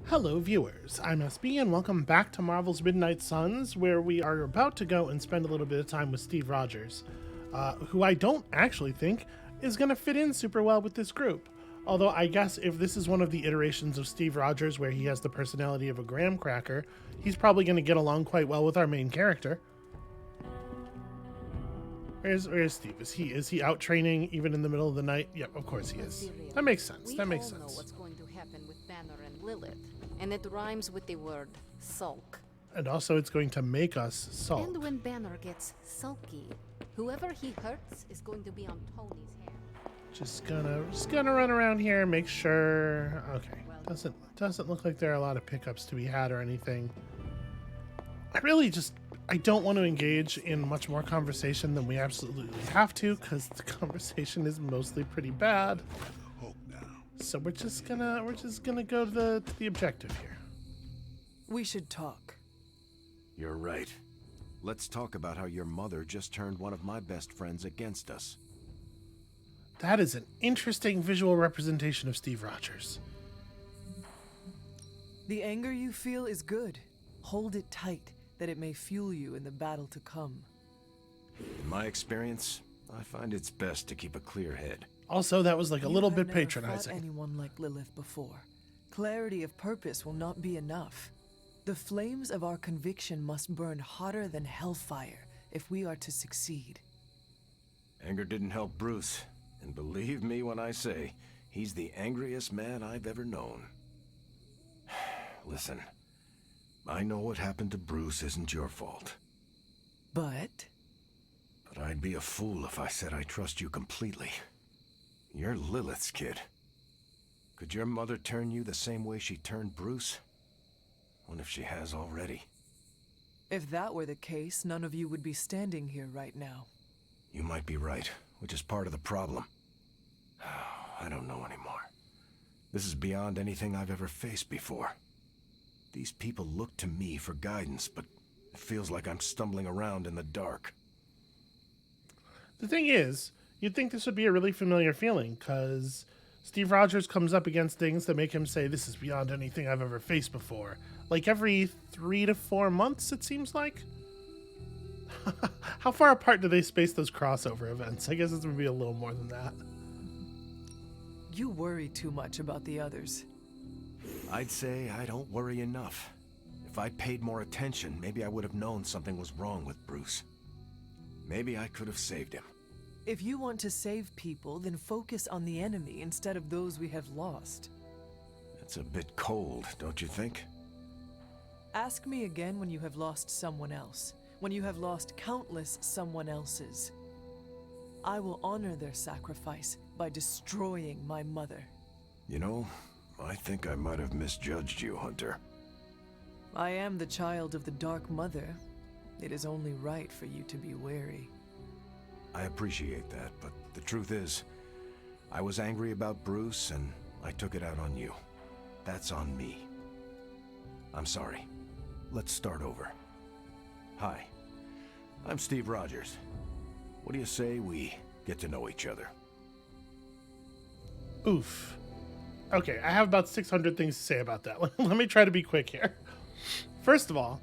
Hello, viewers. I'm SB, and welcome back to Marvel's Midnight Suns, where we are about to go and spend a little bit of time with Steve Rogers, who I don't actually think is going to fit in super well with this group. Although I guess if this is one of the iterations of Steve Rogers where he has the personality of a graham cracker, he's probably going to get along quite well with our main character. Where's Steve? Is he out training even in the middle of the night? Yep, of course he is. That makes sense. That makes sense. We all know what's going to happen with Banner and Lilith, and it rhymes with the word sulk. And also it's going to make us sulk. And when Banner gets sulky, whoever he hurts is going to be on Tony's hand. Just gonna run around here and make sure. Okay, doesn't look like there are a lot of pickups to be had or anything. I don't want to engage in much more conversation than we absolutely have to, because the conversation is mostly pretty bad. So we're just gonna go to the objective here. We should talk. You're right. Let's talk about how your mother just turned one of my best friends against us. That is an interesting visual representation of Steve Rogers. The anger you feel is good. Hold it tight, that it may fuel you in the battle to come. In my experience, I find it's best to keep a clear head. Also, that was like a little bit You have never patronizing. fought anyone like Lilith before. Clarity of purpose will not be enough. The flames of our conviction must burn hotter than hellfire if we are to succeed. Anger didn't help Bruce, and believe me when I say, he's the angriest man I've ever known. Listen, I know what happened to Bruce isn't your fault. But I'd be a fool if I said I trust you completely. You're Lilith's kid. Could your mother turn you the same way she turned Bruce? What if she has already? if that were the case, none of you would be standing here right now. You might be right, which is part of the problem. I don't know anymore. This is beyond anything I've ever faced before. These people look to me for guidance, but it feels like I'm stumbling around in the dark. The thing is, you'd think this would be a really familiar feeling, because Steve Rogers comes up against things that make him say, this is beyond anything I've ever faced before. Like every 3 to 4 months, it seems like. How far apart do they space those crossover events? I guess it's going to be a little more than that. You worry too much about the others. I'd say I don't worry enough. If I'd paid more attention, maybe I would have known something was wrong with Bruce. Maybe I could have saved him. If you want to save people, then focus on the enemy instead of those we have lost. It's a bit cold, don't you think? Ask me again when you have lost someone else. When you have lost countless someone else's. I will honor their sacrifice by destroying my mother. You know, I think I might have misjudged you, Hunter. I am the child of the Dark Mother. It is only right for you to be wary. I appreciate that, but the truth is, I was angry about Bruce, and I took it out on you. That's on me. I'm sorry. Let's start over. Hi, I'm Steve Rogers. What do you say we get to know each other? Oof. Okay, I have about 600 things to say about that. Let me try to be quick here. First of all,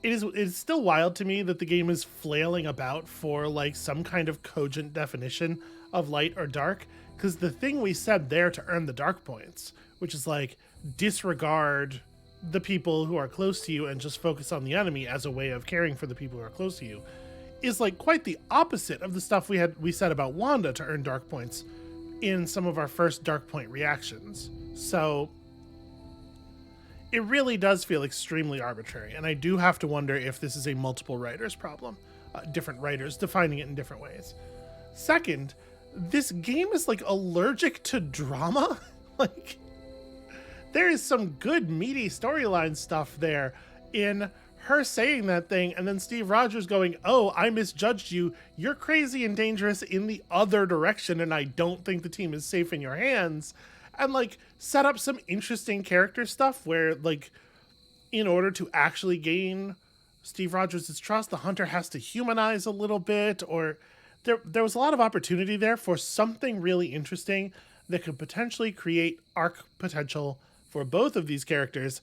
it's still wild to me that the game is flailing about for like some kind of cogent definition of light or dark, because the thing we said there to earn the dark points, which is like disregard the people who are close to you and just focus on the enemy as a way of caring for the people who are close to you, is like quite the opposite of the stuff we said about Wanda to earn dark points in some of our first dark point reactions. So it really does feel extremely arbitrary, and I do have to wonder if this is a multiple writers problem, different writers defining it in different ways. Second, this game is like allergic to drama. Like, there is some good meaty storyline stuff there in her saying that thing, and then Steve Rogers going, oh, I misjudged you. You're crazy and dangerous in the other direction, and I don't think the team is safe in your hands. And, like, set up some interesting character stuff where, like, in order to actually gain Steve Rogers' trust, the Hunter has to humanize a little bit, or there was a lot of opportunity there for something really interesting that could potentially create arc potential for both of these characters,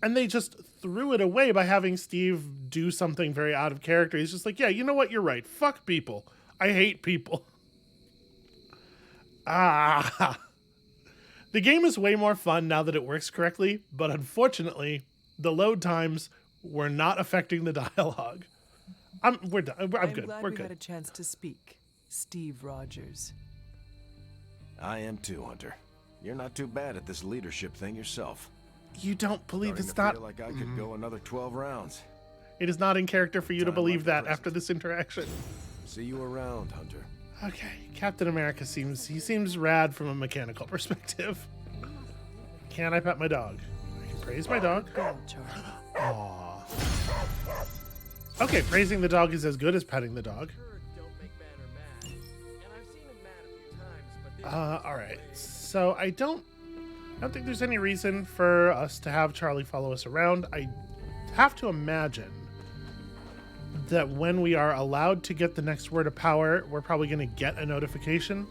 and they just threw it away by having Steve do something very out of character. He's just like, yeah, you know what? You're right. Fuck people. I hate people. Ah. The game is way more fun now that it works correctly, but unfortunately, the load times were not affecting the dialogue. We're done. I'm good. glad We're we good. had a chance to speak, Steve Rogers. I am too, Hunter. You're not too bad at this leadership thing yourself. You don't believe Starting it's to not. feel like I could go another 12 rounds. It is not in character for you to Time believe like the that present. after this interaction. See you around, Hunter. Okay, Captain America seems rad from a mechanical perspective. Can I pet my dog? I can praise my dog. Girl, Charlie. Aww. Okay, praising the dog is as good as petting the dog. All right. So I don't think there's any reason for us to have Charlie follow us around. I have to imagine that when we are allowed to get the next word of power, we're probably going to get a notification,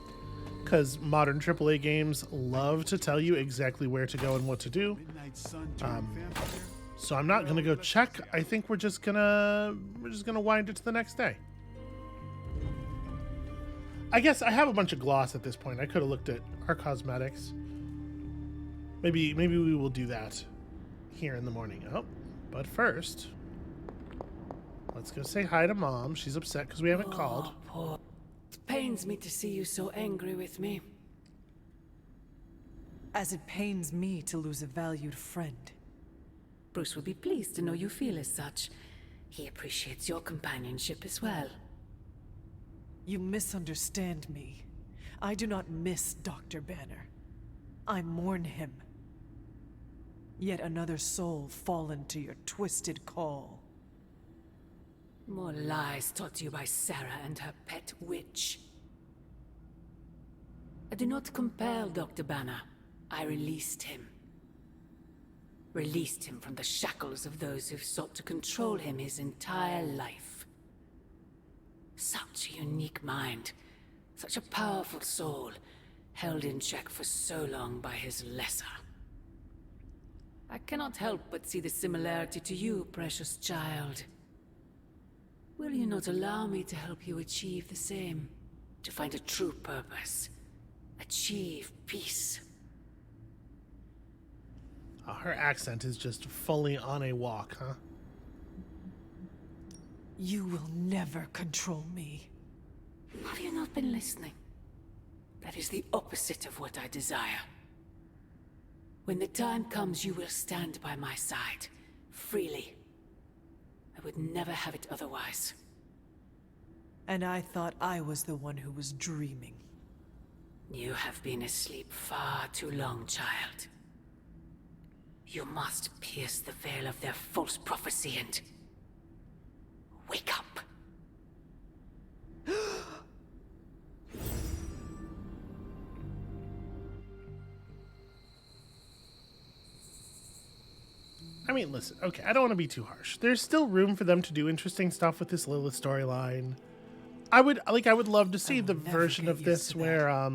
because modern AAA games love to tell you exactly where to go and what to do. So I'm not going to go check. I think we're just gonna wind it to the next day. I guess I have a bunch of gloss at this point. I could have looked at our cosmetics. Maybe we will do that here in the morning. Oh, but first, let's go say hi to Mom. She's upset because we haven't called. Poor. It pains me to see you so angry with me. As it pains me to lose a valued friend. Bruce will be pleased to know you feel as such. He appreciates your companionship as well. You misunderstand me. I do not miss Dr. Banner. I mourn him. Yet another soul fallen to your twisted call. More lies taught to you by Sarah and her pet witch. I do not compel Dr. Banner. I released him. Released him from the shackles of those who've sought to control him his entire life. Such a unique mind, such a powerful soul, held in check for so long by his lesser. I cannot help but see the similarity to you, precious child. Will you not allow me to help you achieve the same? To find a true purpose, achieve peace. Her accent is just fully on a walk, huh? You will never control me. Have you not been listening? That is the opposite of what I desire. When the time comes, you will stand by my side, freely. I would never have it otherwise. And I thought I was the one who was dreaming. You have been asleep far too long, child. You must pierce the veil of their false prophecy and wake up. I mean, listen, okay, I don't want to be too harsh. There's still room for them to do interesting stuff with this Lilith storyline. I would love to see the version of this where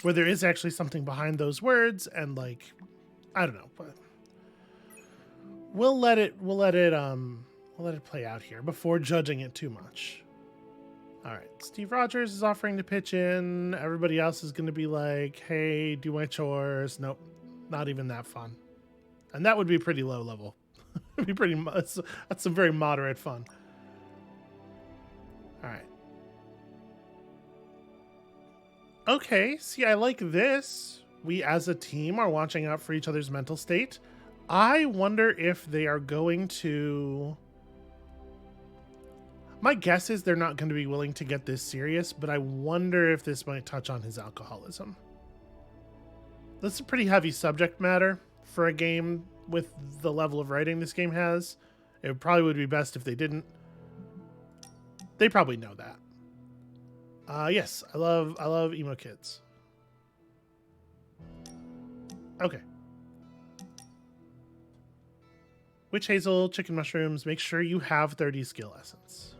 there is actually something behind those words, and like, I don't know, but we'll let it play out here before judging it too much. All right, Steve Rogers is offering to pitch in. Everybody else is going to be like, "Hey, do my chores." Nope, not even that fun. And that would be pretty low level. It'd be that's some very moderate fun. All right. Okay, see, I like this. We as a team are watching out for each other's mental state. I wonder if they are going to... My guess is they're not going to be willing to get this serious, but I wonder if this might touch on his alcoholism. That's a pretty heavy subject matter for a game with the level of writing this game has. It probably would be best if they didn't. They probably know that. Yes, I love emo kids. Okay. Witch hazel, chicken mushrooms. Make sure you have 30 skill essence.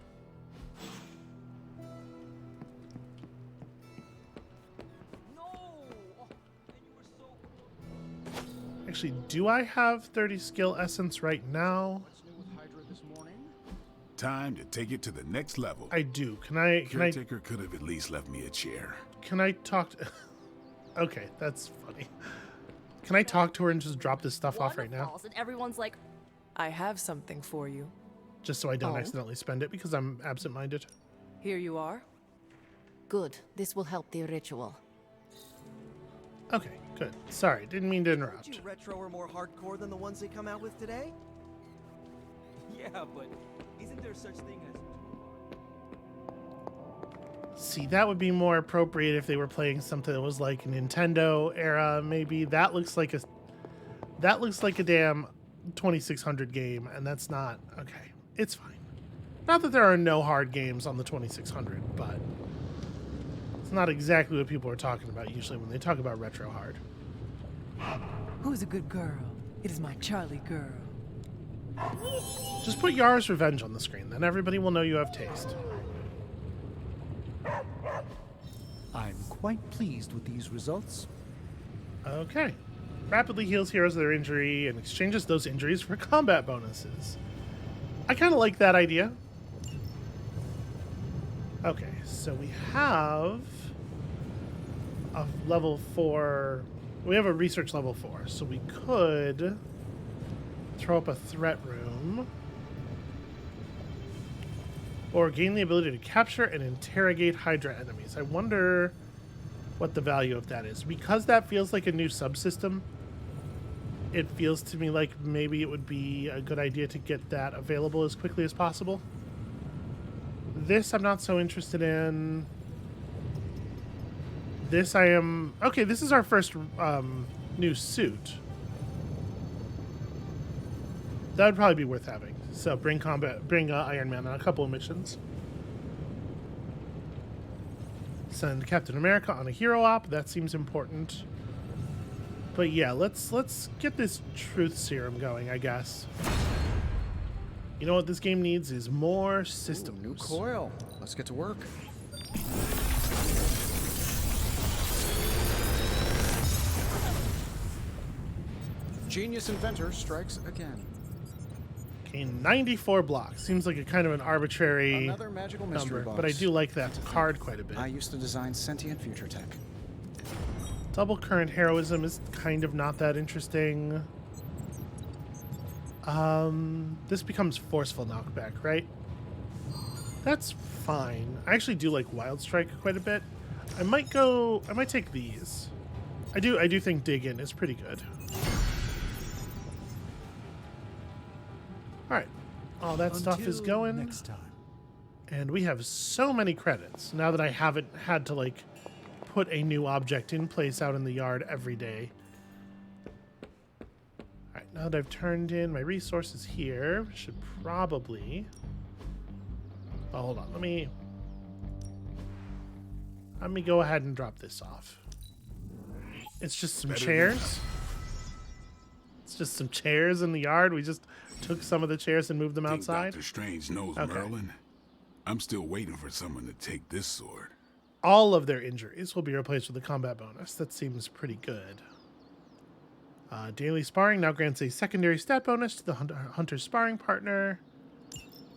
Actually, do I have 30 skill essence right now? Time to take it to the next level. I do. Can I Caretaker could have at least left me a chair. can I talk to Okay, that's funny. Can I talk to her and just drop this stuff off right now? And everyone's like, I have something for you. Just so I don't Oh. accidentally spend it because I'm absent-minded. Here you are. good. This will help the ritual. Okay, good. Sorry, didn't mean to You interrupt. retro are more hardcore than the ones they come out with today? Yeah, but isn't there such thing as... See, that would be more appropriate if they were playing something that was like Nintendo era, maybe. That looks like a damn 2600 game, and that's not okay. It's fine. Not that there are no hard games on the 2600, but it's not exactly what people are talking about usually when they talk about retro hard. Who's a good girl? It is my Charlie girl. Just put Yara's Revenge on the screen, then everybody will know you have taste. I'm quite pleased with these results. Okay. Rapidly heals heroes of their injury and exchanges those injuries for combat bonuses. I kind of like that idea. Okay, so we have a level 4. We have a research level 4, so we could throw up a threat room. Or gain the ability to capture and interrogate Hydra enemies. I wonder what the value of that is. Because that feels like a new subsystem, it feels to me like maybe it would be a good idea to get that available as quickly as possible. This I'm not so interested in. This I am... Okay, this is our first new suit. That would probably be worth having. So bring Iron Man on a couple of missions. Send Captain America on a hero op. That seems important. But yeah, let's get this truth serum going, I guess. You know what this game needs is more systems. New coil. Let's get to work. Genius inventor strikes again. Okay, 94 blocks. Seems like a kind of an arbitrary Another magical mystery number, box. but I do like that card quite a bit. I used to design sentient future tech. Double current heroism is kind of not that interesting. This becomes forceful knockback, right? That's fine. I actually do like Wild Strike quite a bit. I might take these. I do think Dig In is pretty good. Alright. All that stuff is Until going. next time. And we have so many credits now that I haven't had to like put a new object in place out in the yard every day. Alright, now that I've turned in my resources here, should probably... Oh, hold on. Let me go ahead and drop this off. It's just some chairs. It's just some chairs in the yard. We just took some of the chairs and moved them Think outside. Dr. Strange knows Okay. Merlin. I'm still waiting for someone to take this sword. All of their injuries will be replaced with a combat bonus. That seems pretty good. Daily sparring now grants a secondary stat bonus to the hunter's sparring partner.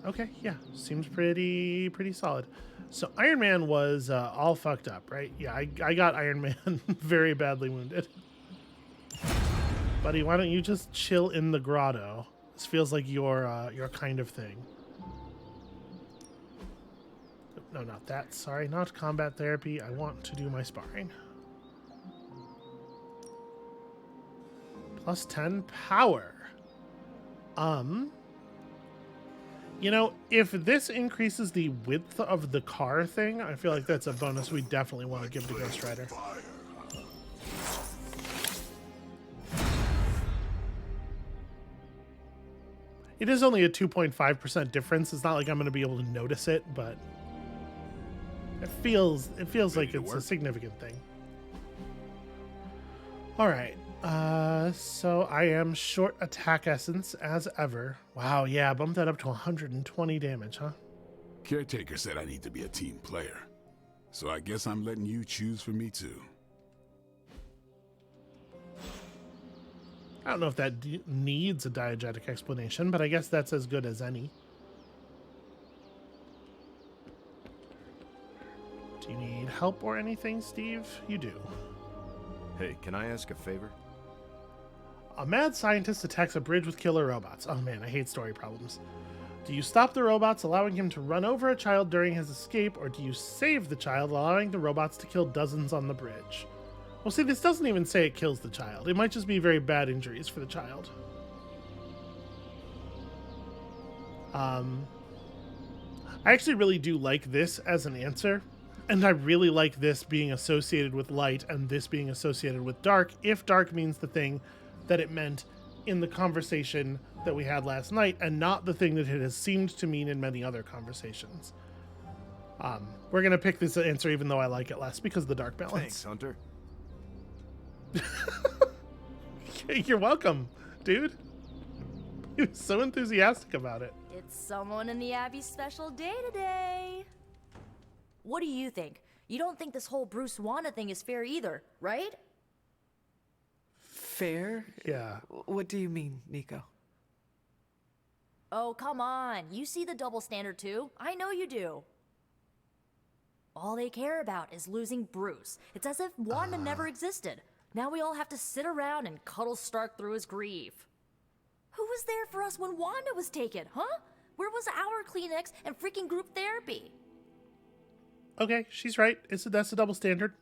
Okay, yeah, seems pretty solid. So Iron Man was all fucked up, right? Yeah, I got Iron Man very badly wounded. Buddy, why don't you just chill in the grotto? This feels like your kind of thing. No, not that. Sorry, not combat therapy. I want to do my sparring. Plus 10 power. You know, if this increases the width of the car thing, I feel like that's a bonus we definitely want to give to Ghost Rider. It is only a 2.5% difference. It's not like I'm going to be able to notice it, but it feels like it's a significant thing. All right. So I am short attack essence as ever. Wow, yeah, bump that up to 120 damage, huh? Caretaker said I need to be a team player. So I guess I'm letting you choose for me too. I don't know if that needs a diegetic explanation, but I guess that's as good as any. Do you need help or anything, Steve? You do. Hey, can I ask a favor? A mad scientist attacks a bridge with killer robots. Oh man, I hate story problems. Do you stop the robots, allowing him to run over a child during his escape, or do you save the child, allowing the robots to kill dozens on the bridge? Well, see, this doesn't even say it kills the child. It might just be very bad injuries for the child. I actually really do like this as an answer, and I really like this being associated with light and this being associated with dark, if dark means the thing that it meant in the conversation that we had last night, and not the thing that it has seemed to mean in many other conversations. We're going to pick this answer even though I like it less because of the dark balance. Thanks, Hunter. You're welcome, dude. He was so enthusiastic about it. It's someone in the Abbey's special day today. What do you think? You don't think this whole Bruce Wanda thing is fair either, right? Fair? Yeah. What do you mean, Nico? Oh, come on. You see the double standard too. I know you do. All they care about is losing Bruce. It's as if Wanda never existed. Now we all have to sit around and cuddle Stark through his grief. Who was there for us when Wanda was taken, huh? Where was our Kleenex and freaking group therapy? Okay, she's right. That's a double standard.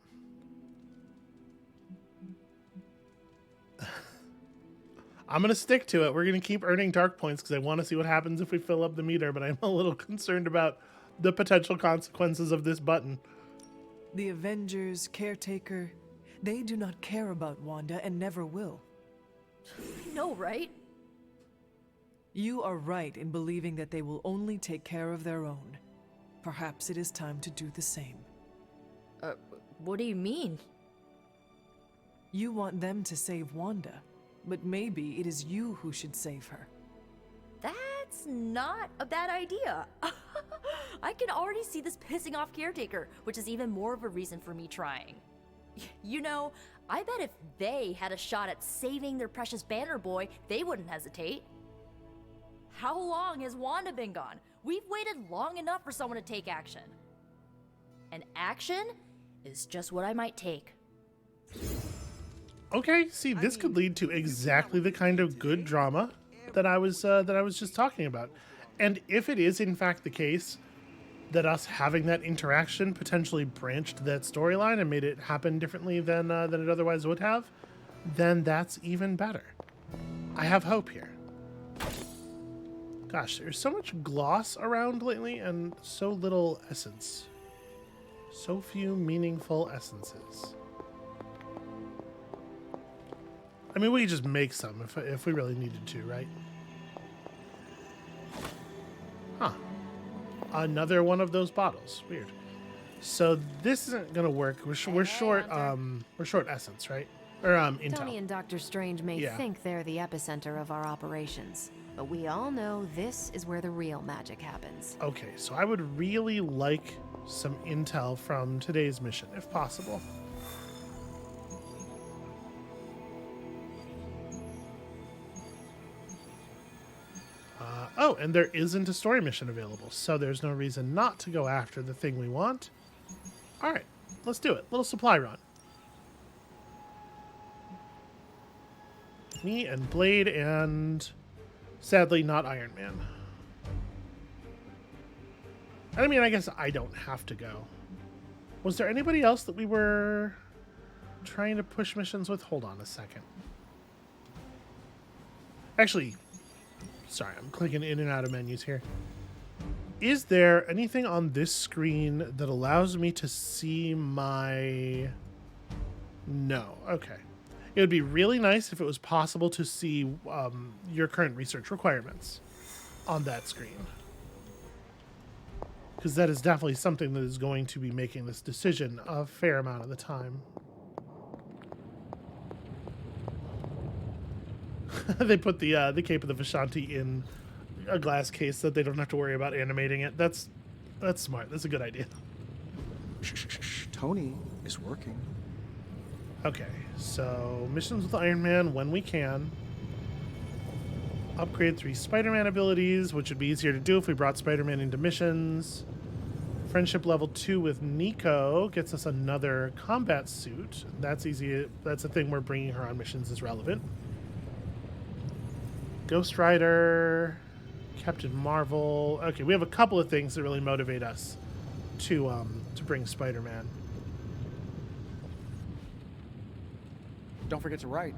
I'm going to stick to it. We're going to keep earning dark points because I want to see what happens if we fill up the meter, but I'm a little concerned about the potential consequences of this button. The Avengers, Caretaker, they do not care about Wanda and never will. No, right? You are right in believing that they will only take care of their own. Perhaps it is time to do the same. What do you mean? You want them to save Wanda, but maybe it is you who should save her. That's not a bad idea. I can already see this pissing off Caretaker, which is even more of a reason for me trying. You know, I bet if they had a shot at saving their precious Banner Boy, they wouldn't hesitate. How long has Wanda been gone? We've waited long enough for someone to take action. And action is just what I might take. Okay, see, this could lead to exactly the kind of good drama that I was just talking about. And if it is in fact the case that us having that interaction potentially branched that storyline and made it happen differently than it otherwise would have, then that's even better. I have hope here. Gosh, there's so much gloss around lately and so little essence. So few meaningful essences. I mean, we could just make some if we really needed to, right? Huh. Another one of those bottles. Weird. So this isn't gonna work. We're short essence, right? Or intel. Tony and Dr. Strange may think they're the epicenter of our operations, but we all know this is where the real magic happens. Okay, so I would really like some intel from today's mission, if possible. Oh, and there isn't a story mission available, so there's no reason not to go after the thing we want. All right, let's do it. Little supply run. Me and Blade and, sadly, not Iron Man. I mean, I guess I don't have to go. Was there anybody else that we were trying to push missions with? Hold on a second. Actually, sorry, I'm clicking in and out of menus here. Is there anything on this screen that allows me to see my... No, okay. It would be really nice if it was possible to see your current research requirements on that screen. Because that is definitely something that is going to be making this decision a fair amount of the time. They put the Cape of the Vishanti in a glass case so that they don't have to worry about animating it. That's smart. That's a good idea. Shh. Tony is working. Okay, so missions with Iron Man when we can. Upgrade 3 Spider-Man abilities, which would be easier to do if we brought Spider-Man into missions. Friendship level 2 with Nico gets us another combat suit. That's easy. That's a thing where bringing her on missions is relevant. Ghost Rider, Captain Marvel. Okay, we have a couple of things that really motivate us to bring Spider-Man. Don't forget to write.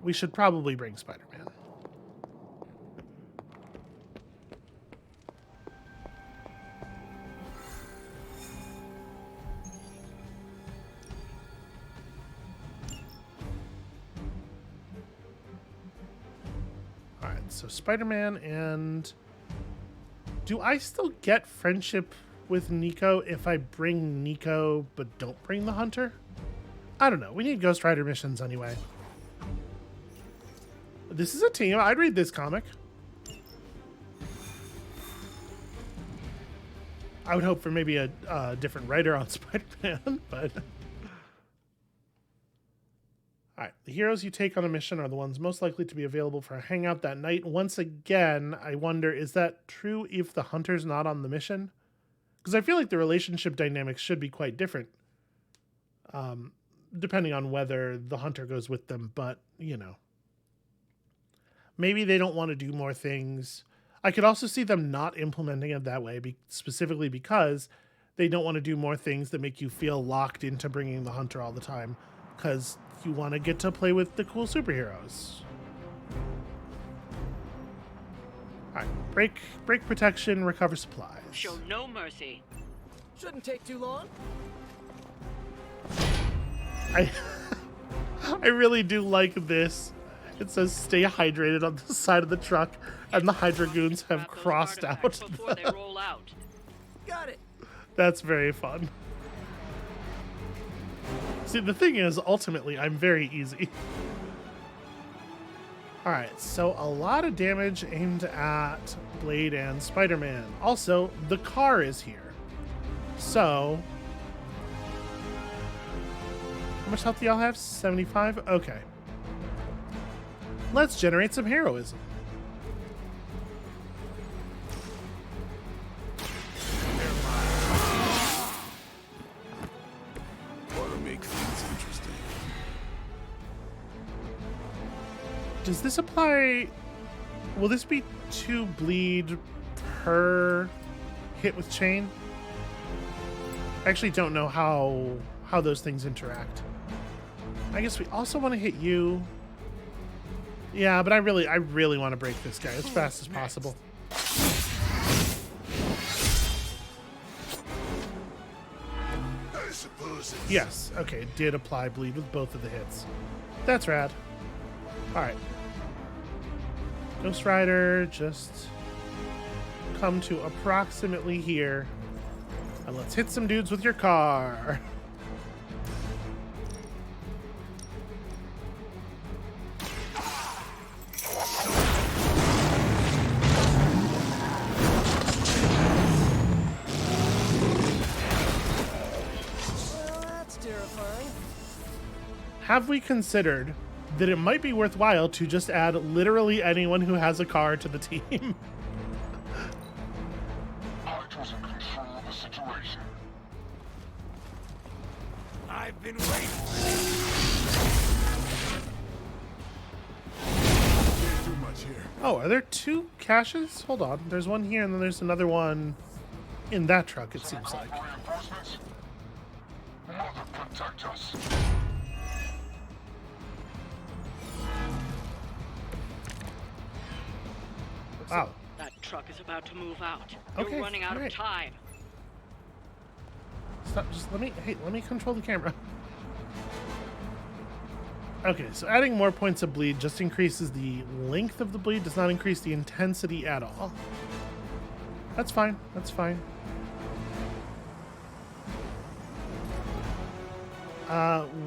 We should probably bring Spider-Man. Alright, so Spider-Man, and do I still get friendship with Nico if I bring Nico but don't bring the Hunter? I don't know. We need Ghost Rider missions anyway. This is a team. I'd read this comic. I would hope for maybe a different writer on Spider-Man, but... Alright, the heroes you take on a mission are the ones most likely to be available for a hangout that night. Once again, I wonder, is that true if the Hunter's not on the mission? Because I feel like the relationship dynamics should be quite different. Depending on whether the Hunter goes with them, but, you know. Maybe they don't want to do more things. I could also see them not implementing it that way, specifically because they don't want to do more things that make you feel locked into bringing the Hunter all the time, because you want to get to play with the cool superheroes. All right, break protection, recover supplies. Show no mercy. Shouldn't take too long. I really do like this. It says stay hydrated on the side of the truck, and the Hydra goons have crossed out. Before they roll out. Got it. That's very fun. See, the thing is, ultimately, I'm very easy. Alright, so a lot of damage aimed at Blade and Spider-Man. Also, the car is here. So... how much health do y'all have? 75? Okay. Let's generate some heroism. Ought to make things interesting. Does this apply... will this be 2 bleed per hit with chain? I actually don't know how those things interact. I guess we also want to hit you. Yeah, but I really want to break this guy as fast as possible. Yes, okay, it did apply bleed with both of the hits. That's rad. Alright. Ghost Rider, just come to approximately here. And let's hit some dudes with your car. Have we considered that it might be worthwhile to just add literally anyone who has a car to the team? Hydra's in control of the situation. I've been waiting. Can't do much here. Oh, are there 2 caches? Hold on. There's one here and then there's another one in that truck, it seems like. Reinforcements? Mother protect us. Wow. That truck is about to move out. Okay, You're running out alright. of time. Stop, just let me control the camera. Okay, so adding more points of bleed just increases the length of the bleed, does not increase the intensity at all. That's fine, that's fine.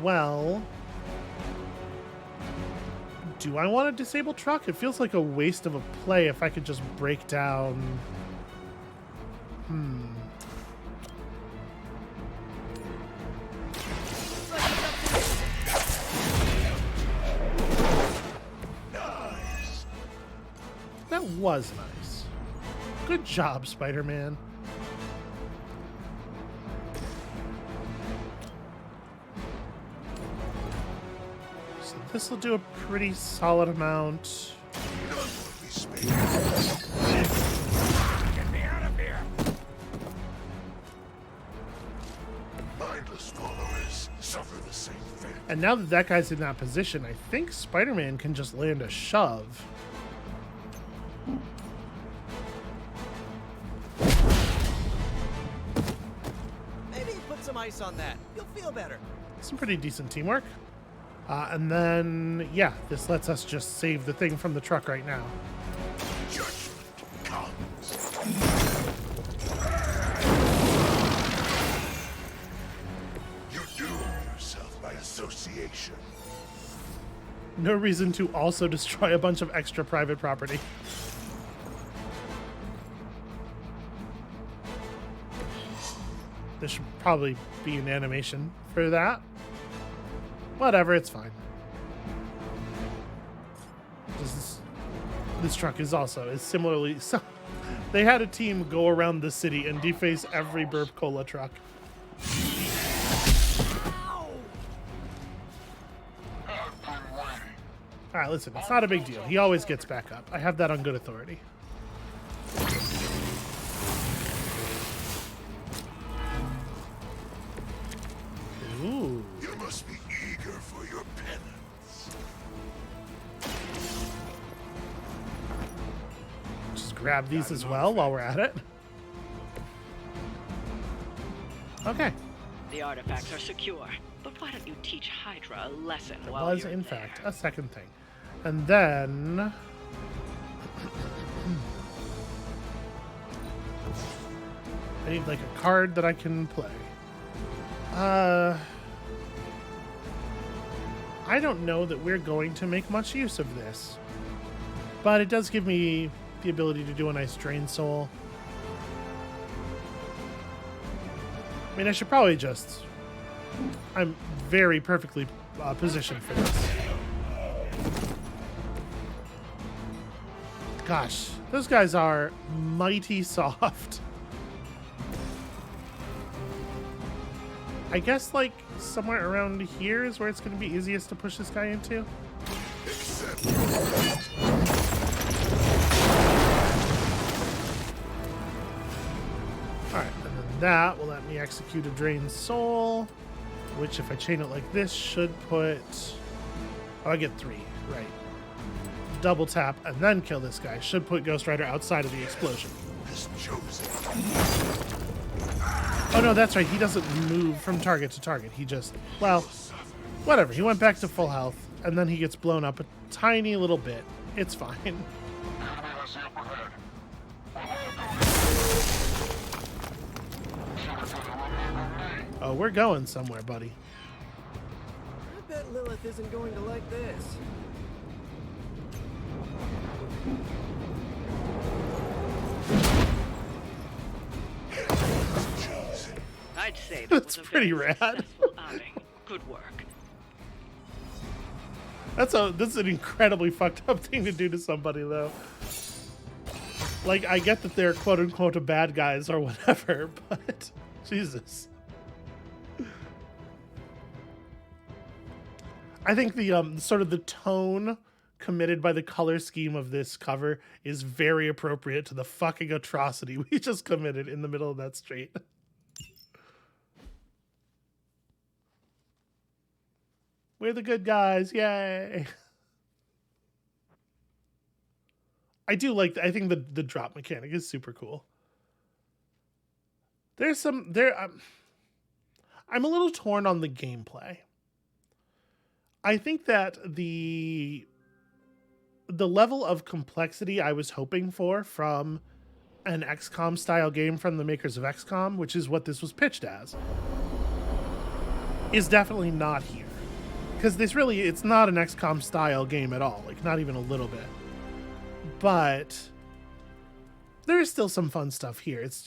Well... do I want to disable truck? It feels like a waste of a play if I could just break down... was nice. Good job, Spider-Man. So this will do a pretty solid amount. Get me out of here! Mindless followers suffer the same fate. And now that that guy's in that position, I think Spider-Man can just land a shove. Maybe put some ice on that. You'll feel better. Some pretty decent teamwork. And then, yeah, this lets us just save the thing from the truck right now. Judgment comes. You doom yourself by association. No reason to also destroy a bunch of extra private property. There should probably be an animation for that. Whatever, it's fine. This truck is similarly... So, they had a team go around the city and deface every Burp Cola truck. Alright, listen, it's not a big deal. He always gets back up. I have that on good authority. Ooh. You must be eager for your penance. Just grab these as well while we're at it. Okay. The artifacts are secure, but why don't you teach Hydra a lesson There while was, you're in there? fact, a second thing. And then... I need, like, a card that I can play. I don't know that we're going to make much use of this. But it does give me the ability to do a nice Drain Soul. I mean, I should probably just... I'm very perfectly positioned for this. Gosh, those guys are mighty soft. I guess, like, somewhere around here is where it's going to be easiest to push this guy into. Alright, and then that will let me execute a Drain Soul, which, if I chain it like this, should put... Oh, I get 3, right. Double tap and then kill this guy. Should put Ghost Rider outside of the explosion. Oh no, that's right. He doesn't move from target to target. He just, well, whatever. He went back to full health and then he gets blown up a tiny little bit. It's fine. Oh, we're going somewhere, buddy. I bet Lilith isn't going to like this. I'd say that That's was a pretty very rad. successful outing. Good work. That's an incredibly fucked up thing to do to somebody, though. Like, I get that they're quote unquote bad guys or whatever, but Jesus. I think the sort of the tone committed by the color scheme of this cover is very appropriate to the fucking atrocity we just committed in the middle of that street. We're the good guys, yay! I do like. I think the drop mechanic is super cool. There's some there. I'm a little torn on the gameplay. I think that the level of complexity I was hoping for from an XCOM style game from the makers of XCOM, which is what this was pitched as, is definitely not here. Because it's not an XCOM style game at all, like not even a little bit. But there is still some fun stuff here. It's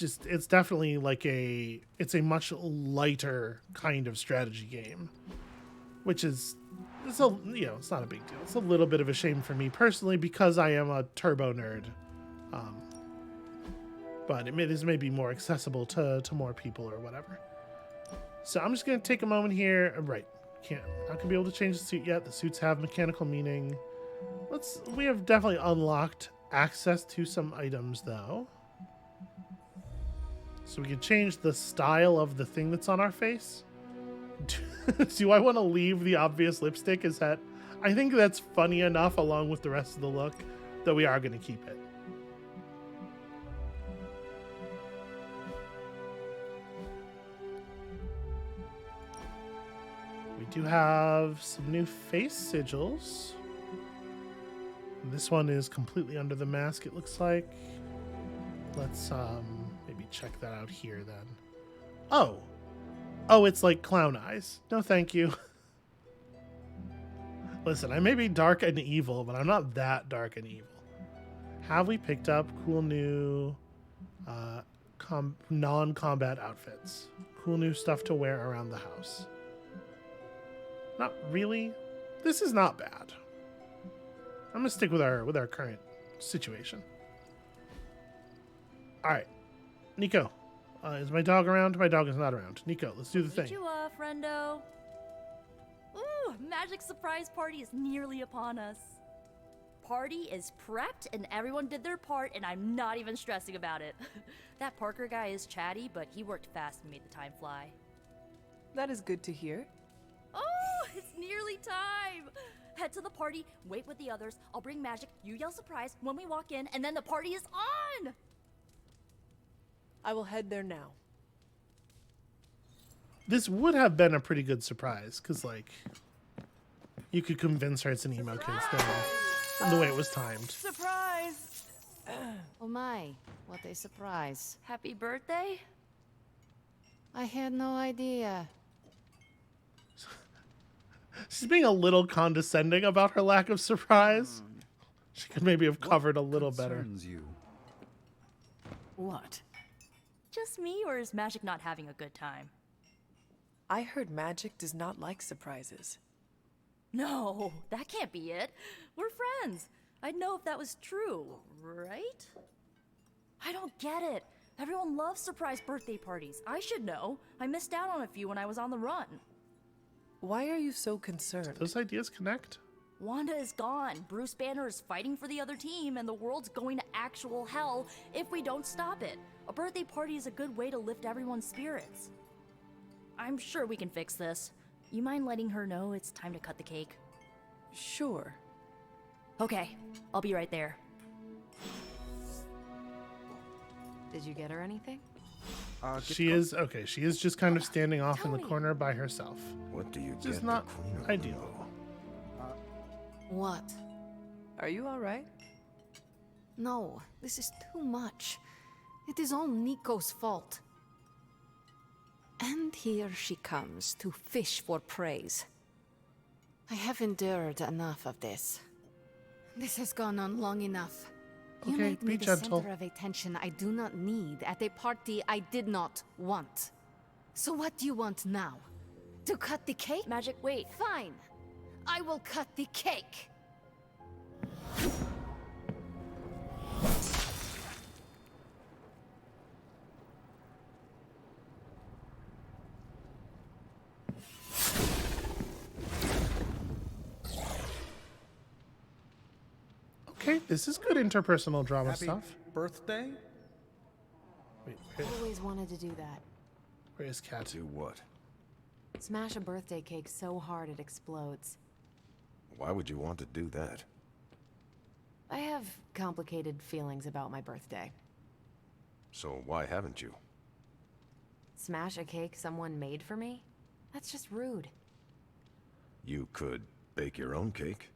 definitely like it's a much lighter kind of strategy game, which is, it's not a big deal. It's a little bit of a shame for me personally because I am a turbo nerd But this may be more accessible to more people or whatever. So I'm just going to take a moment here. Right. Not going to be able to change the suit yet. The suits have mechanical meaning. We have definitely unlocked access to some items though. So we can change the style of the thing that's on our face. Do I want to leave the obvious lipstick? I think that's funny enough along with the rest of the look that we are going to keep it. We do have some new face sigils. This one is completely under the mask, it looks like. Let's maybe check that out here then. Oh, it's like clown eyes. No, thank you. Listen, I may be dark and evil, but I'm not that dark and evil. Have we picked up cool new non-combat outfits? Cool new stuff to wear around the house? Not really. This is not bad. I'm gonna stick with our current situation. All right, Nico, is my dog around? My dog is not around. Nico, let's do the thing. Konnichiwa, friendo. Ooh, magic surprise party is nearly upon us. Party is prepped and everyone did their part, and I'm not even stressing about it. That Parker guy is chatty, but he worked fast and made the time fly. That is good to hear. Oh, it's nearly time. Head to the party, wait with the others. I'll bring magic, you yell surprise when we walk in, and then the party is on! I will head there now. This would have been a pretty good surprise, because, like, you could convince her it's an emo kid still, and the way it was timed. Surprise! Oh my, what a surprise. Happy birthday? I had no idea. She's being a little condescending about her lack of surprise. She could maybe have covered a little better. You? What? Just me, or is Magic not having a good time? I heard Magic does not like surprises. No, that can't be it. We're friends. I'd know if that was true, right? I don't get it. Everyone loves surprise birthday parties. I should know. I missed out on a few when I was on the run. Why are you so concerned? Those ideas connect? Wanda is gone. Bruce Banner is fighting for the other team, and the world's going to actual hell if we don't stop it. A birthday party is a good way to lift everyone's spirits. I'm sure we can fix this. You mind letting her know it's time to cut the cake? Sure. Okay, I'll be right there. Did you get her anything? She is just kind of standing off in the corner by herself. What do you get? Just not ideal. What? Are you alright? No, this is too much. It is all Nico's fault. And here she comes to fish for praise. I have endured enough of this. This has gone on long enough. You Okay, made me be the gentle. center of attention I do not need at a party I did not want. So what do you want now? To cut the cake? Magic, wait. Fine. I will cut the cake. Okay, this is good interpersonal drama Happy stuff. birthday? Wait, Always wanted to do that. where is Cat? Do what? Smash a birthday cake so hard it explodes. Why would you want to do that? I have complicated feelings about my birthday. So why haven't you? Smash a cake someone made for me? That's just rude. You could bake your own cake.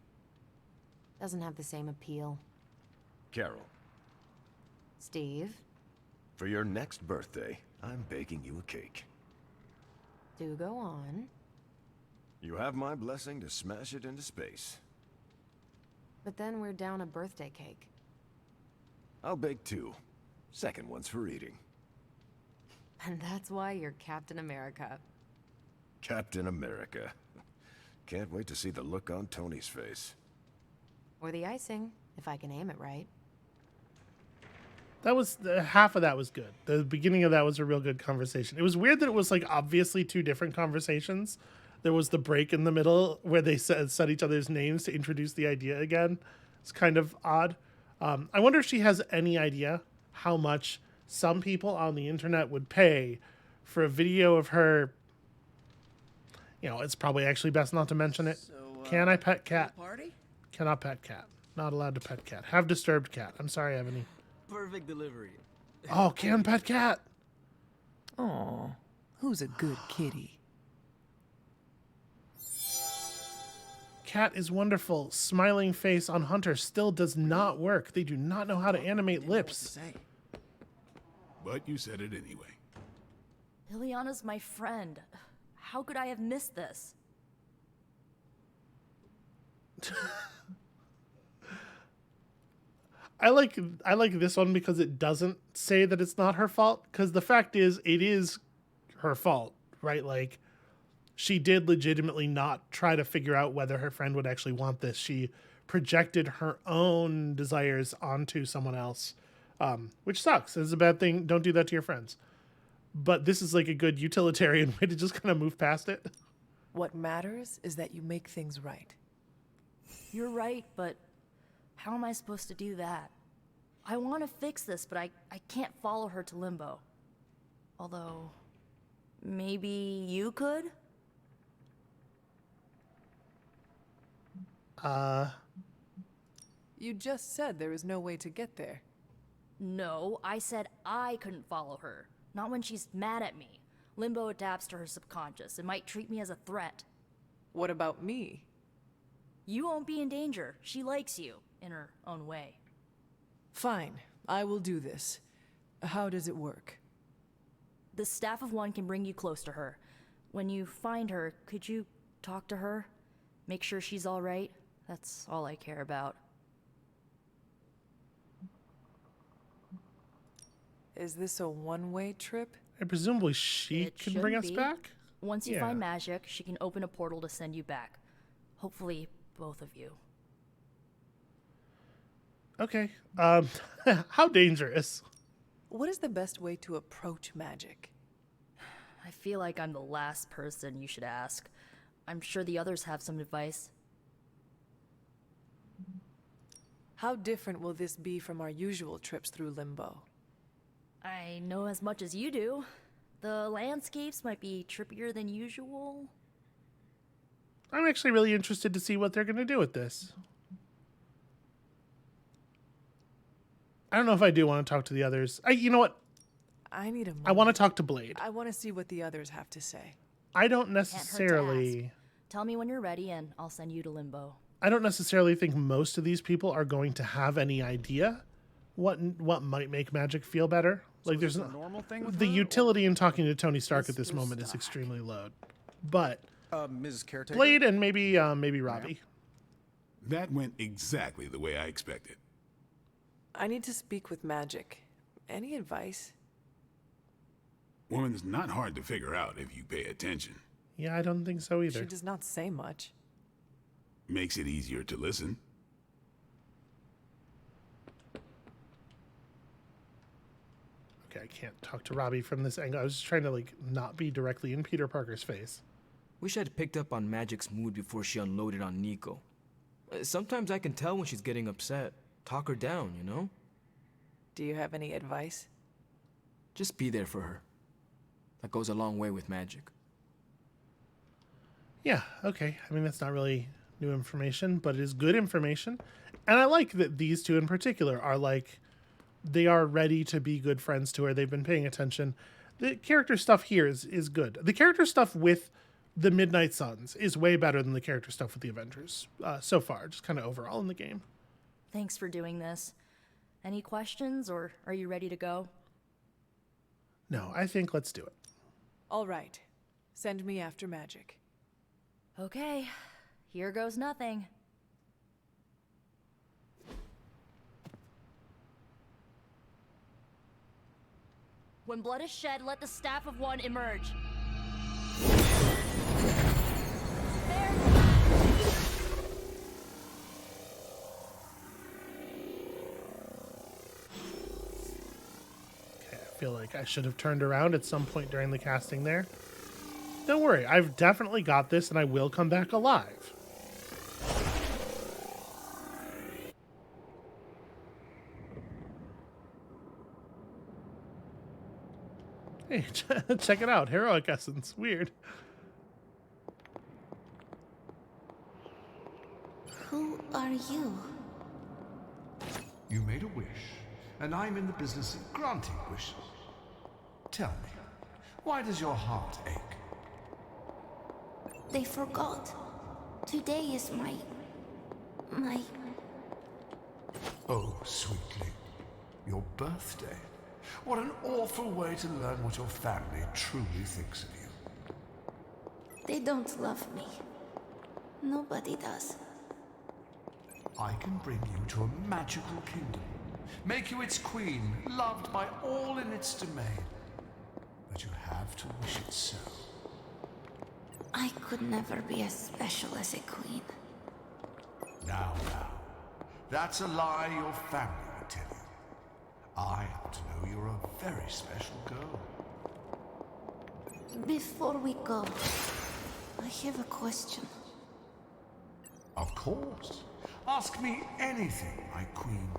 Doesn't have the same appeal. Carol, Steve, for your next birthday, I'm baking you a cake. do go on. You have my blessing to smash it into space. But then we're down a birthday cake. I'll bake 2. Second one's for eating. And that's why you're Captain America. Captain America. Can't wait to see the look on Tony's face. Or the icing, if I can aim it right. That was half of that was good. The beginning of that was a real good conversation. It was weird that it was like obviously two different conversations. There was the break in the middle where they said each other's names to introduce the idea again. It's kind of odd. I wonder if she has any idea how much some people on the internet would pay for a video of her. You know, it's probably actually best not to mention it. So, Can I pet cat? Party? Cannot pet cat. Not allowed to pet cat. Have disturbed cat. I'm sorry, Ebony. Perfect delivery. Oh, can pet cat. Aw, who's a good kitty? Cat is wonderful. Smiling face on Hunter still does not work. They do not know how to animate lips. But you said it anyway. Liliana's my friend. How could I have missed this? I like this one because it doesn't say that it's not her fault, because the fact is it is her fault, right? Like, she did legitimately not try to figure out whether her friend would actually want this. She projected her own desires onto someone else, which sucks. It's a bad thing. Don't do that to your friends. But this is like a good utilitarian way to just kind of move past it. What matters is that you make things right. You're right, but how am I supposed to do that? I want to fix this, but I can't follow her to Limbo. Although, maybe you could? You just said there is no way to get there. No, I said I couldn't follow her. Not when she's mad at me. Limbo adapts to her subconscious. It might treat me as a threat. What about me? You won't be in danger. She likes you, in her own way. Fine, I will do this. How does it work? The Staff of One can bring you close to her. When you find her, could you talk to her? Make sure she's all right? That's all I care about. Is this a one-way trip? And presumably she It can bring us shouldn't be. back? Once you Yeah. find magic, she can open a portal to send you back. Hopefully, both of you. Okay. How dangerous? What is the best way to approach magic? I feel like I'm the last person you should ask. I'm sure the others have some advice. How different will this be from our usual trips through Limbo? I know as much as you do. The landscapes might be trippier than usual. I'm actually really interested to see what they're going to do with this. I don't know if I do want to talk to the others. You know what? I need a moment. I want to talk to Blade. I want to see what the others have to say. I don't Can't hurt to necessarily... ask. Tell me when you're ready and I'll send you to Limbo. I don't necessarily think most of these people are going to have any idea what might make magic feel better. Like, there's a normal thing with the her, utility in talking to Tony Stark at this Mr. moment is Stark. extremely low. But Ms. Caretaker? Blade and maybe Robbie. That went exactly the way I expected. I need to speak with magic. Any advice? Woman's not hard to figure out if you pay attention. Yeah, I don't think so either. She does not say much. Makes it easier to listen. Okay, I can't talk to Robbie from this angle. I was just trying to, like, not be directly in Peter Parker's face. Wish I'd picked up on Magic's mood before she unloaded on Nico. Sometimes I can tell when she's getting upset. Talk her down, you know? Do you have any advice? Just be there for her. That goes a long way with Magic. Yeah, okay. I mean, that's not really new information, but it is good information. And I like that these two in particular are like, they are ready to be good friends to her. They've been paying attention. The character stuff here is good. The character stuff with the Midnight Suns is way better than the character stuff with the Avengers so far, just kind of overall in the game. Thanks for doing this. Any questions, or are you ready to go? No, I think let's do it. All right. Send me after Magic. Okay, here goes nothing. When blood is shed, let the Staff of One emerge. feel like I should have turned around at some point during the casting there. Don't worry, I've definitely got this and I will come back alive. Hey, check it out. Heroic Essence. Weird. Who are you? You made a wish, and I'm in the business of granting wishes. Tell me, why does your heart ache? They forgot. Today is my... Oh, sweetly. Your birthday. What an awful way to learn what your family truly thinks of you. They don't love me. Nobody does. I can bring you to a magical kingdom. Make you its queen, loved by all in its domain. But you have to wish it so. I could never be as special as a queen. Now. That's a lie your family would tell you. I happen to know you're a very special girl. Before we go, I have a question. Of course. Ask me anything, my queen.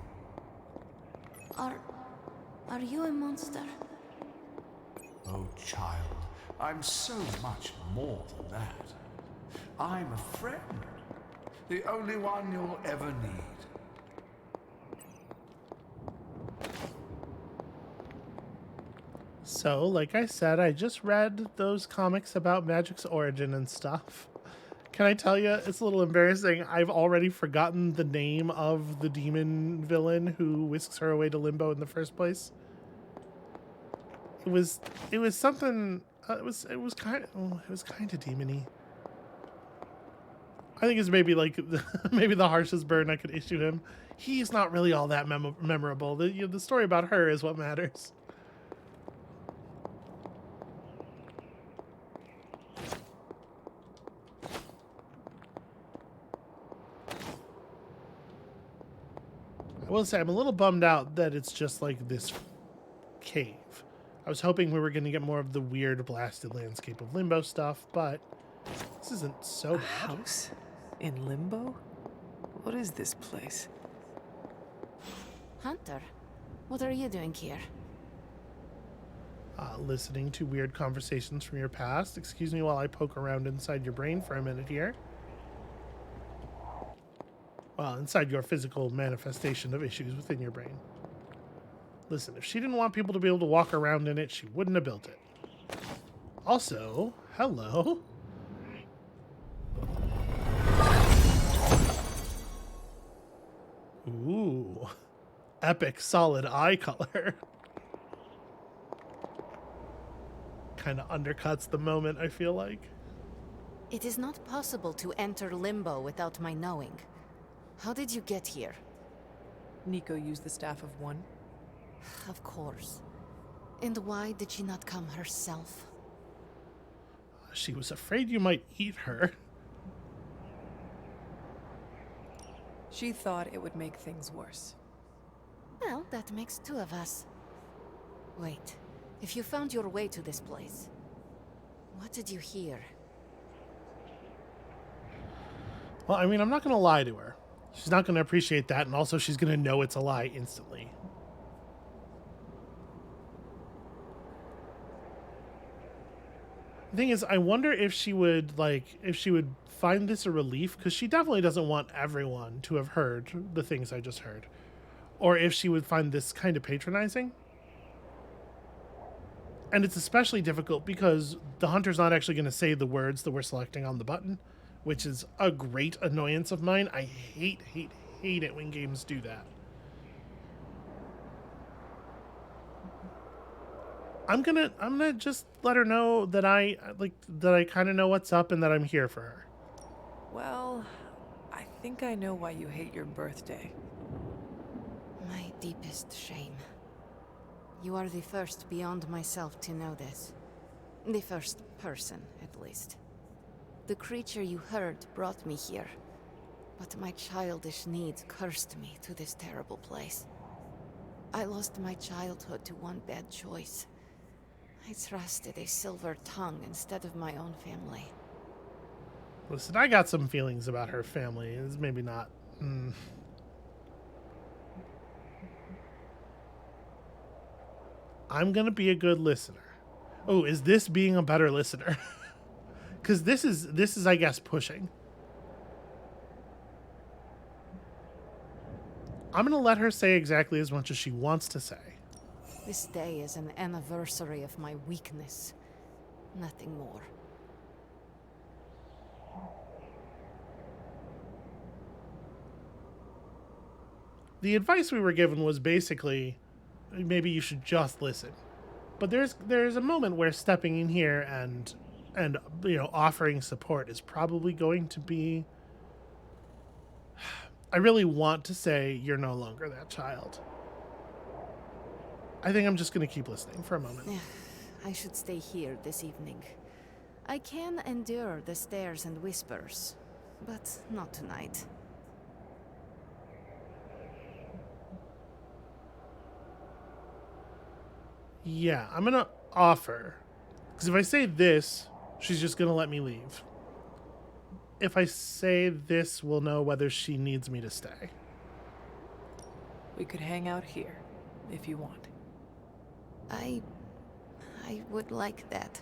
Are you a monster? Oh, child, I'm so much more than that. I'm a friend. The only one you'll ever need. So, like I said, I just read those comics about magic's origin and stuff. Can I tell you, it's a little embarrassing. I've already forgotten the name of the demon villain who whisks her away to limbo in the first place. It was something. It was kind of demony. I think it's maybe like maybe the harshest burn I could issue him. He's not really all that memorable. The story about her is what matters. I will say I'm a little bummed out that it's just like this cave. I was hoping we were going to get more of the weird blasted landscape of Limbo stuff, but this isn't so bad. A house in Limbo? What is this place? Hunter, what are you doing here? Listening to weird conversations from your past. Excuse me while I poke around inside your brain for a minute here. Well, inside your physical manifestation of issues within your brain. Listen, if she didn't want people to be able to walk around in it, she wouldn't have built it. Also, hello. Ooh. Epic solid eye color. Kind of undercuts the moment, I feel like. It is not possible to enter Limbo without my knowing. How did you get here? Nico used the Staff of One. Of course. And why did she not come herself? She was afraid you might eat her. She thought it would make things worse. Well, that makes two of us. Wait, if you found your way to this place, what did you hear? Well, I mean, I'm not going to lie to her. She's not going to appreciate that, and also she's going to know it's a lie instantly. The thing is, I wonder if she would find this a relief, because she definitely doesn't want everyone to have heard the things I just heard. Or if she would find this kind of patronizing. And it's especially difficult because the hunter's not actually going to say the words that we're selecting on the button, which is a great annoyance of mine. I hate it when games do that. I'm gonna just let her know that I kind of know what's up and that I'm here for her. Well, I think I know why you hate your birthday. My deepest shame. You are the first beyond myself to know this. The first person, at least. The creature you heard brought me here, but my childish needs cursed me to this terrible place. I lost my childhood to one bad choice. I trusted a silver tongue instead of my own family. Listen, I got some feelings about her family. It's maybe not. I'm gonna be a good listener. Oh, is this being a better listener? Because this is, I guess, pushing. I'm gonna let her say exactly as much as she wants to say. This day is an anniversary of my weakness. Nothing more. The advice we were given was basically, maybe you should just listen. But there's a moment where stepping in here and offering support is probably going to be. I really want to say you're no longer that child. I think I'm just going to keep listening for a moment. I should stay here this evening. I can endure the stares and whispers, but not tonight. Yeah, I'm going to offer. Because if I say this, she's just going to let me leave. If I say this, we'll know whether she needs me to stay. We could hang out here, if you want. I would like that.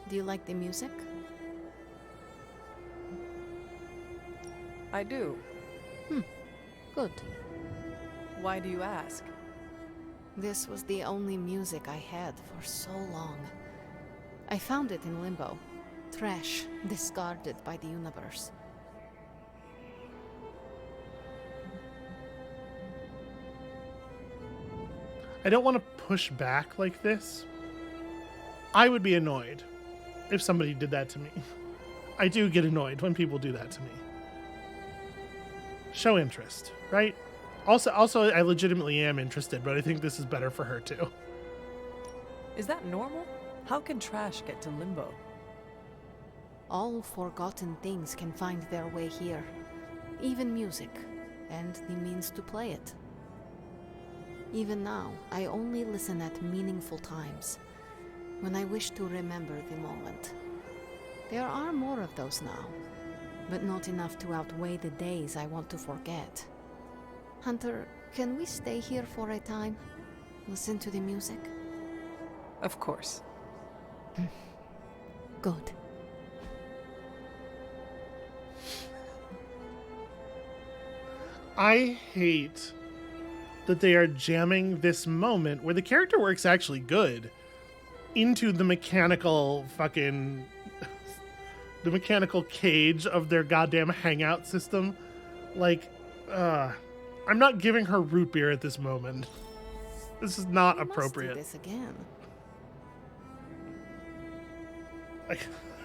Do you like the music? I do. Good. Why do you ask? This was the only music I had for so long. I found it in limbo. Trash, discarded by the universe. I don't want to push back like this. I would be annoyed if somebody did that to me. I do get annoyed when people do that to me. Show interest, right? Also, I legitimately am interested, but I think this is better for her too. Is that normal? How can trash get to limbo? All forgotten things can find their way here. Even music, and the means to play it. Even now, I only listen at meaningful times, when I wish to remember the moment. There are more of those now, but not enough to outweigh the days I want to forget. Hunter, can we stay here for a time? Listen to the music? Of course. Good. I hate that they are jamming this moment where the character work's actually good into the mechanical fucking the mechanical cage of their goddamn hangout system. Like, I'm not giving her root beer at this moment. This is not appropriate. Must do this again.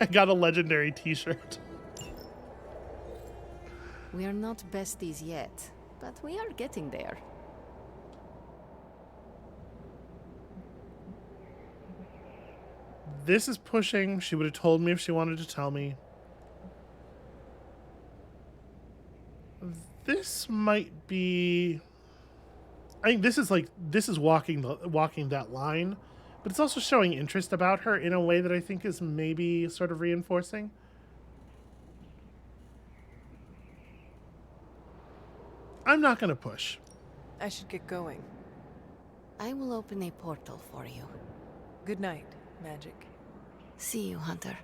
I got a legendary t-shirt. We are not besties yet, but we are getting there. This is pushing. She would have told me if she wanted to tell me. This might be... I think this is walking that line, but it's also showing interest about her in a way that I think is maybe sort of reinforcing. I'm not going to push. I should get going. I will open a portal for you. Good night, Magic. See you, Hunter.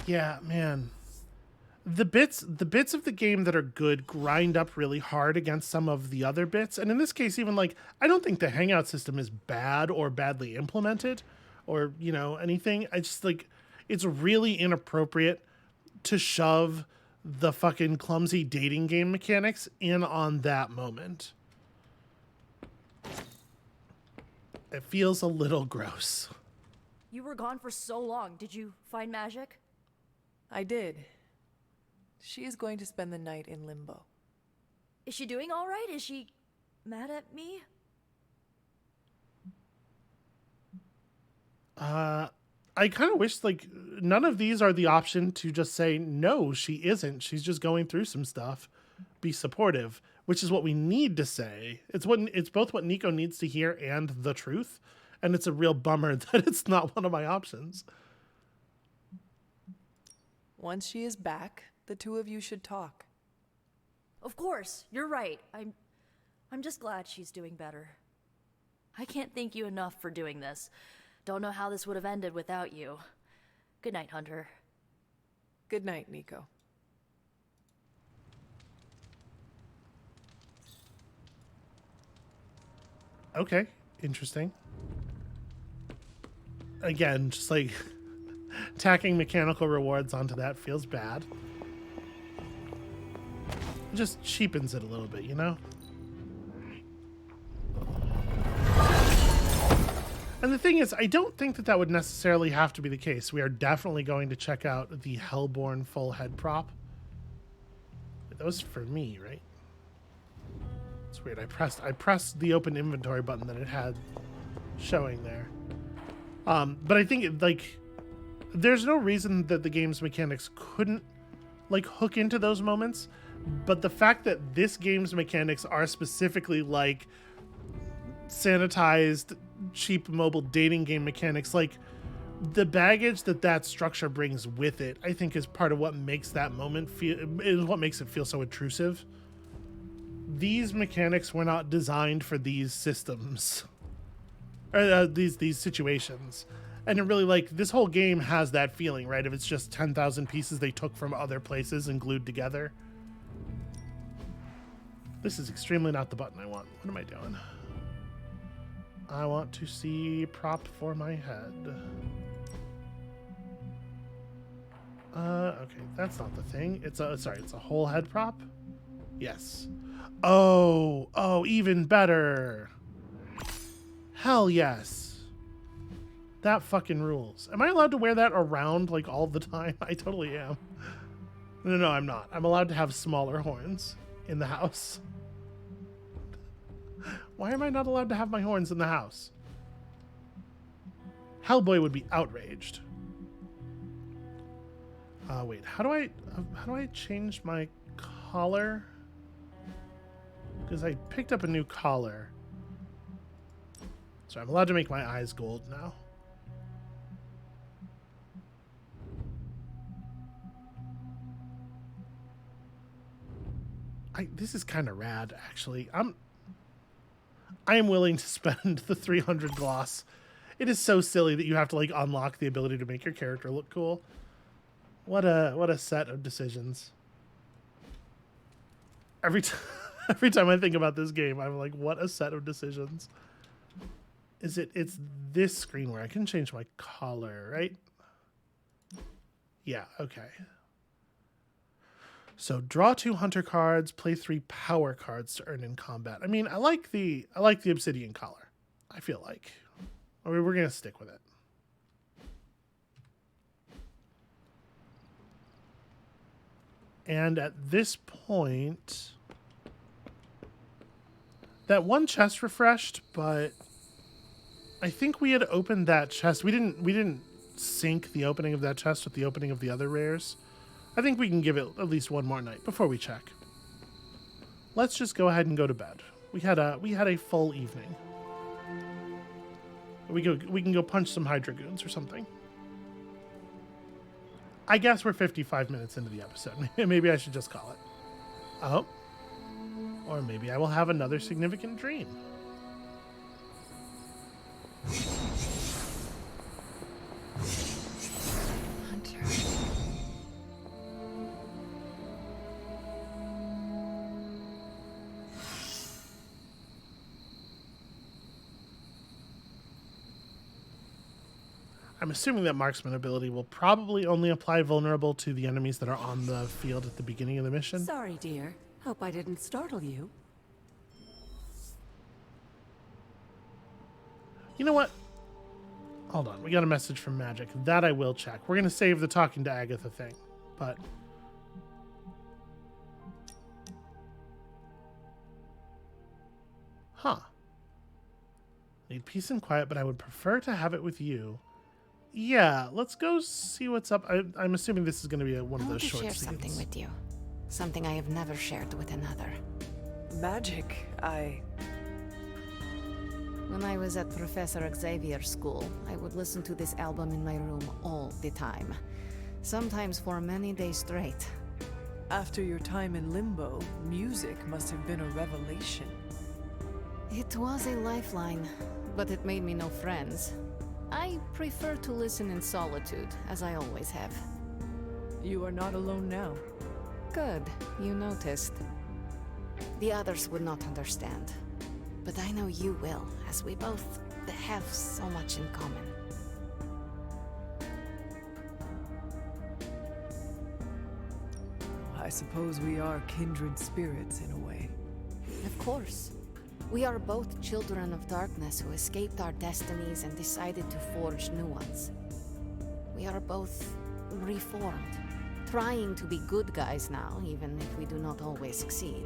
Yeah, man. The bits of the game that are good grind up really hard against some of the other bits. And in this case, even I don't think the hangout system is bad or badly implemented or, anything. I just it's really inappropriate to shove the fucking clumsy dating game mechanics in on that moment. It feels a little gross. You were gone for so long. Did you find magic? I did. She is going to spend the night in limbo. Is she doing all right? Is she mad at me? I kind of wish, like, none of these are the option to just say, no, she isn't. She's just going through some stuff. Be supportive, which is what we need to say. It's both what Nico needs to hear and the truth. And it's a real bummer that it's not one of my options. Once she is back, the two of you should talk. Of course, you're right. I'm just glad she's doing better. I can't thank you enough for doing this. Don't know how this would have ended without you. Good night, Hunter. Good night, Nico. Okay, interesting. Again, just like tacking mechanical rewards onto that feels bad. It just cheapens it a little bit, you know? And the thing is, I don't think that would necessarily have to be the case. We are definitely going to check out the Hellborn full head prop. That was for me, right? It's weird. I pressed the open inventory button that it had showing there. But I think there's no reason that the game's mechanics couldn't like hook into those moments. But the fact that this game's mechanics are specifically like sanitized, cheap mobile dating game mechanics, like the baggage that structure brings with it, I think is part of what makes that moment makes it feel so intrusive. These mechanics were not designed for these systems or these situations. And it really, like, this whole game has that feeling, right? If it's just 10,000 pieces they took from other places and glued together. This is extremely not the button I want. What am I doing? I want to see prop for my head. Okay, that's not the thing. It's a whole head prop? Yes. Oh, even better. Hell yes. That fucking rules. Am I allowed to wear that around like all the time? I totally am. No, I'm not. I'm allowed to have smaller horns in the house. Why am I not allowed to have my horns in the house? Hellboy would be outraged. Wait, how do I change my collar? Because I picked up a new collar. So I'm allowed to make my eyes gold now. This is kind of rad, actually. I am willing to spend the 300 gloss. It is so silly that you have to like unlock the ability to make your character look cool. What a set of decisions. Every time I think about this game, I'm like, what a set of decisions. It's this screen where I can change my color, right? Yeah, okay. So draw 2 hunter cards, play 3 power cards to earn in combat. I mean, I like the obsidian collar. I feel like. I mean, we're gonna stick with it. And at this point, that one chest refreshed, but I think we had opened that chest. We didn't sync the opening of that chest with the opening of the other rares. I think we can give it at least one more night before we check. Let's just go ahead and go to bed. We had a full evening. We can go punch some Hydra goons or something. I guess we're 55 minutes into the episode. Maybe I should just call it. Oh. Or maybe I will have another significant dream. Hunter. I'm assuming that marksman ability will probably only apply vulnerable to the enemies that are on the field at the beginning of the mission. Sorry, dear. Hope I didn't startle you. You know what? Hold on, we got a message from Magic. That I will check. We're going to save the talking to Agatha thing, but... Huh. Need peace and quiet, but I would prefer to have it with you. Yeah, let's go see what's up. I'm assuming this is going to be one of those short share scenes. Something with you. Something I have never shared with another. Magic, When I was at Professor Xavier's school, I would listen to this album in my room all the time. Sometimes for many days straight. After your time in Limbo, music must have been a revelation. It was a lifeline, but it made me no friends. I prefer to listen in solitude, as I always have. You are not alone now. Good, you noticed. The others would not understand. But I know you will, as we both have so much in common. I suppose we are kindred spirits in a way. Of course. We are both children of darkness who escaped our destinies and decided to forge new ones. We are both reformed, trying to be good guys now, even if we do not always succeed.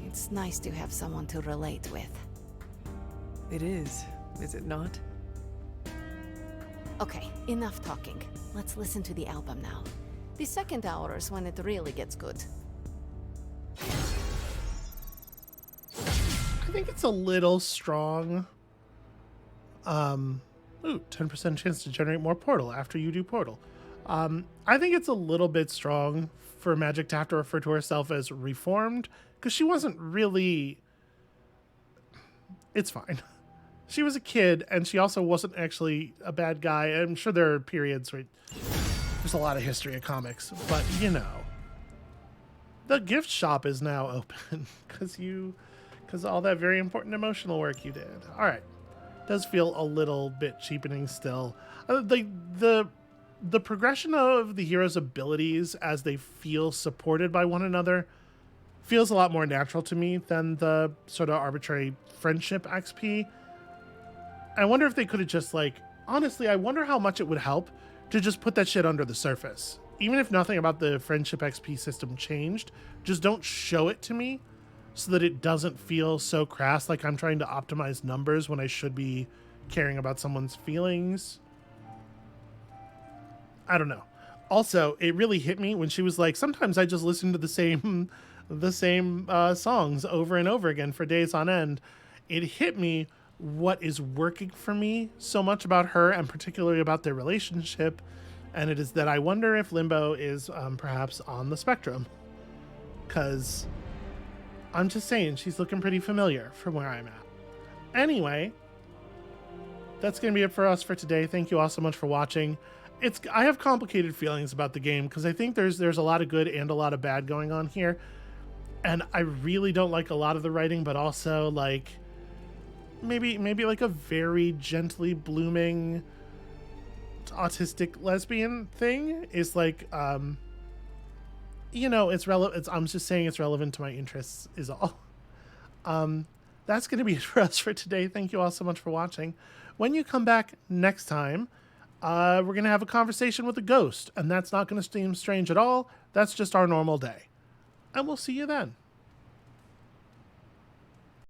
It's nice to have someone to relate with. It is it not? Okay, enough talking. Let's listen to the album now. The second hour is when it really gets good. I think it's a little strong. 10% chance to generate more Portal after you do Portal. I think it's a little bit strong for Magic to have to refer to herself as reformed, because she wasn't really... It's fine. She was a kid, and she also wasn't actually a bad guy. I'm sure there are periods where there's a lot of history of comics, but you know. The gift shop is now open because all that very important emotional work you did. All right. Does feel a little bit cheapening still. The progression of the hero's abilities as they feel supported by one another feels a lot more natural to me than the sort of arbitrary friendship XP. I wonder if they could have just honestly, I wonder how much it would help to just put that shit under the surface. Even if nothing about the friendship XP system changed, just don't show it to me so that it doesn't feel so crass like I'm trying to optimize numbers when I should be caring about someone's feelings. I don't know. Also, it really hit me when she was like, sometimes I just listen to the same songs over and over again for days on end. It hit me what is working for me so much about her, and particularly about their relationship, and it is that I wonder if Limbo is perhaps on the spectrum, because I'm just saying she's looking pretty familiar from where I'm at. Anyway, that's going to be it for us for today. Thank you all so much for watching. I have complicated feelings about the game because I think there's a lot of good and a lot of bad going on here, and I really don't like a lot of the writing, but also maybe like a very gently blooming autistic lesbian thing is it's relevant. I'm just saying it's relevant to my interests is all. That's going to be it for us for today. Thank you all so much for watching. When you come back next time, we're going to have a conversation with a ghost, and that's not going to seem strange at all. That's just our normal day. And we'll see you then.